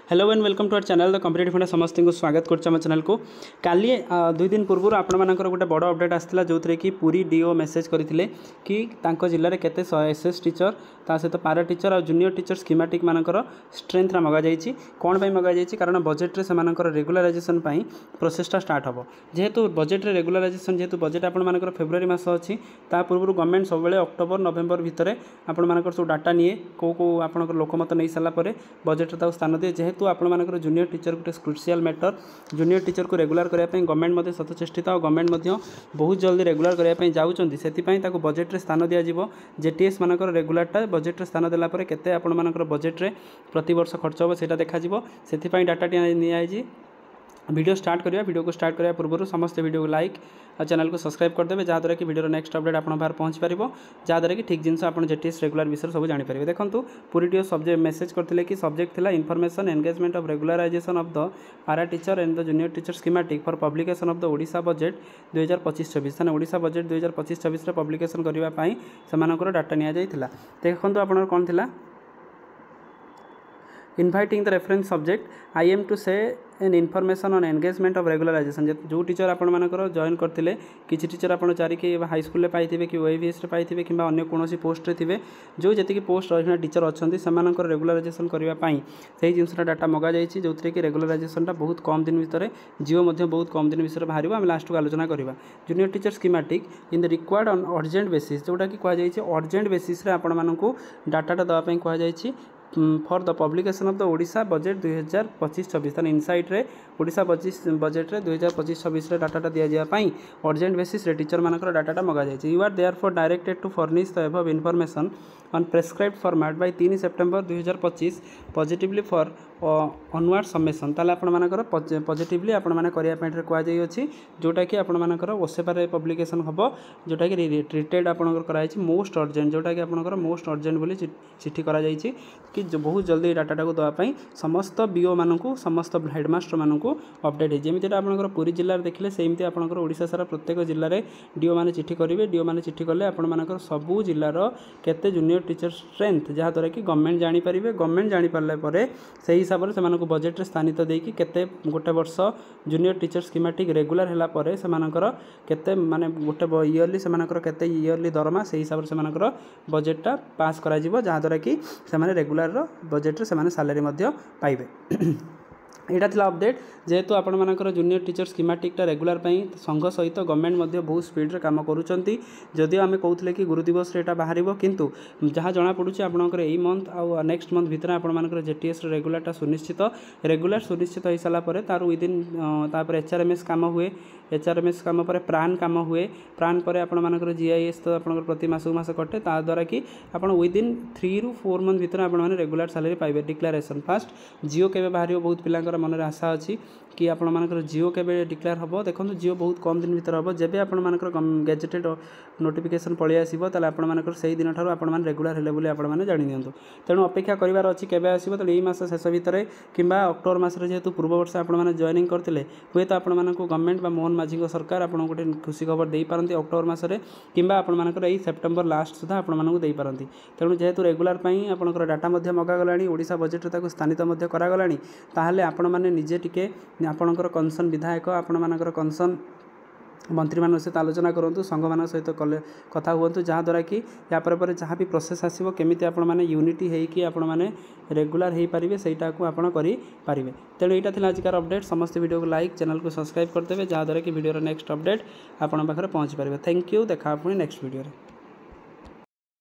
Hello and welcome to our channel the competitive funda समस्त को स्वागत कर चैनल को काली 2 दिन पूर्व आपर गोटे बड़ अपडेट आसाला जो थी कि पूरी डीओ मेसेज करते कि जिले में केते एसएस टीचर ता सहित पारा टीचर और जूनियर टीचर स्कीमेटिक मानकर स्ट्रेंथ मगा जाइए कौन पर मगा जाइए कारण बजेट्रे से रेगुलाराइजेसन प्रोसेसटा स्टार्ट हम जेहेतु बजेट्रे रेगुलाराइजेसन जेहेतु बजेट आपर फेब्रुआरी मास अच्छी पूर्व गवर्नमेंट सब अक्टोबर नवेम्बर भितर आपर सब डाटा निए कौ आप लोकमत नहीं सारापर बजेट्रे स्थान दिए जेहेतु आपर जूनियर टीचर गोटे क्रुशियल मैटर जूनियर टीचर को रेगुलर करने गवर्नमेंट सतचेष्टित और गवर्नमेंट बहुत जल्दी रेगुलर करने जाऊँगी से बजेट्रे स्थान दिज्व जेटीएस मानक रेगुलारटा बजेट्रे स्थान देलापर केते आपर बजेट्रे प्रति वर्ष खर्च हम से देखा से डाटा नि वीडियो स्टार्ट करिया वीडियो को स्टार्ट करिया पूर्व समस्त वीडियो को लाइक और चैनल को सब्सक्राइब करदे जहाँद्वारा कि वीडियो नेक्स्ट अपडेट आप पहुँच पार जहाँद्वारा कि ठीक जिनस आप जेटीएस रेगुलर विषय सब जानीपर देखो पूरी टीओ सब्जेक्ट मेसेज करते कि सब्जेक्ट थिला information engagement of regularisation of the para teacher and the junior teacher schematic for publication of the Odisha budget 2025-26 थाने ओडिशा बजेट 2025-26 पब्लिकेशन करने से डाटा नि देखो आप कौन थिला inviting the reference subject I am to say and information on engagement of regularisation जो teacher आपंकर जॉइन करते किसी टीचर आप चारिकी हाईस्कल में पाइबे कि ओएवीएस पाइबे कि अन्य कौन पोस्ट थे जो जी पोस्ट रही टीचर अच्छा से रेगुलराइजेशन करने से जिनसा डाटा मगा जाइए जो थी कि रेगुलराइजेशन बहुत कम दिन भितर जिओ बहुत कम दिन विषय बाहर आम लास्ट को आलोचना करवा junior teacher schematic in the required on urgent basis जोटा कि कहुई अर्जेंट बेसिस आपको डाटा देवाई कहुई for the publication of the Odisha budget 2025-26 तान इनसाइट रे ओडिशा बजेट रे 2025-26 रे डाटा दिजापी अर्जेंट बेसिस रे टीचर मानकर डाटा मगा जाइए you are therefore directed to furnish the above information on prescribed format by 3 September 2025 positively for onward submission ताले आपनकर पॉजिटिवली आपने करने कहुई जोटा कि आपनकर ओसेपार पब्लिकेशन हम जोटा कि ट्रिटेड आपनकर कराई मोस्ट अर्जेंट जोटा कि आपनकर मोस्ट अर्जेंट बोली चिठी करा जाइए कि बहुत जल्दी डाटा को देवाई समस्त बीओ मानू समस्त हेडमास्टर मानू अपडेट है जमीती आपंकर पूरी जिले में देखिले सेमती आपंकर ओडिशा सारा प्रत्येक जिले में डीओ मैंने चिठी करेंगे डीओ मैंने चिठी कले आपर सबू जिलार केते जूनियर टीचर स्ट्रेंथ जहाँद्वारा कि गवर्नमेंट जानीपर गवर्नमेंट जानीपारे से हिसाब से बजेट्रे स्थानित देकी केते गोटे वर्ष जूनियर टीचर स्कीमेटिक रेगुलर है केते माने गोटे इयरली से इयरली दरमा से हिसाब से बजेटा पास करा जहाँद्वारा कि से रेगुलर बजेट्रे से सालेरी पाइबे यहाँ था अपडेट जेहेतु आपर जूनियर टीचर स्कीमेटिकटा रेगुलर संघ सहित गवर्नमेंट बहुत स्पीड्रे काम करुँच जदिव आम कहते कि गुरु दिवस बाहर किंतु जहाँ जना पड़ू आपंकर यही मंथ आउ नेक्स्ट मंथ भितर आपर जेटीएस रेगुलरटा सुनिश्चित हो सारापर तार विदिन तापर एचआरएमएस काम हुए एचआरएमएस काम पर प्राण काम हुए प्राण पर आपर जीआईएस तो आप प्रति मास कटे ताद्वारा कि आप विदिन 3 ରୁ 4 मंथ भितर आप रेगुलर सैलरी पाइबे डिक्लेरेशन फास्ट जिओ के बाहर बहुत पिलांकर मन आशा अच्छी कि आपर जिओ के डिक्लेयर हम देखो जिओ बहुत कम दिन भर हम जब आपर गैजेटेड नोटिफिकेशन पलि आसो ताले आपर से दिन ठार आप रेगुलर है आपने जानी दिंतु तेणु अपेक्षा करार अच्छी केवे आसो तो यही मास शेष भितर कि अक्टोबर मास जेहेतु पूर्व वर्ष आपने जॉइनिंग करते हुए तो आपण गवर्नमेंट मोहन माझी सरकार आपको गोटे खुशी खबर दे पारती अक्टोबर मसरे कि आपर यही सेप्टेम्बर लास्ट सुधा आपको दे पारती तेणु जेहेतु रेगुलर आपंकर डाटा मगागला ओडिशा बजेट्रे स्थानित करागला ताहले आपण मैंने निजे टिके आपणकर कनसर्न विधायक आपण कनसर्न मंत्री मान सहित आलोचना करूँ संघ मान सहित कले कथा हूँ जहाँद्वारा कि या पर जहाँ भी प्रोसेस आसो केमी आपने यूनिटी होगी आपने रेगुलर हो पारे सहीटा को आप करें तेणु यहाँ थी आजिकार अपडेट समस्त वीडियो को लाइक चैनल को सब्सक्राइब करदे जहाँद्वारा कि वीडियो नेक्स्ट अपडेट आप पाखे पहुँच पारे थैंक यू देखा पुणी नेक्स्ट वीडियो।